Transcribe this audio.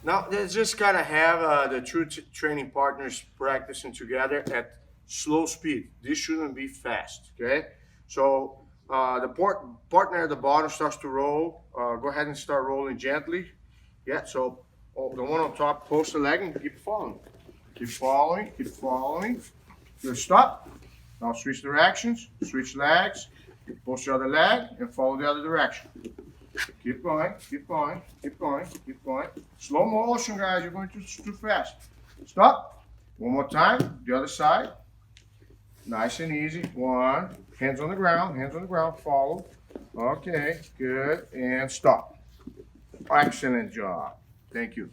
Now, let's just kind of have the two training partners practicing together at slow speed. This shouldn't be fast, okay? So the partner at the bottom starts to roll. Go ahead and start rolling gently. Yeah, so the one on top, post the leg and keep following. Keep following, keep following. Good, stop. Now switch directions, switch legs, post the other leg and follow the other direction. Keep going, keep going, keep going, keep going. Slow motion, guys, you're going too fast. Stop. One more time, the other side. Nice and easy. One, hands on the ground, follow. Okay, good, and stop. Excellent job. Thank you.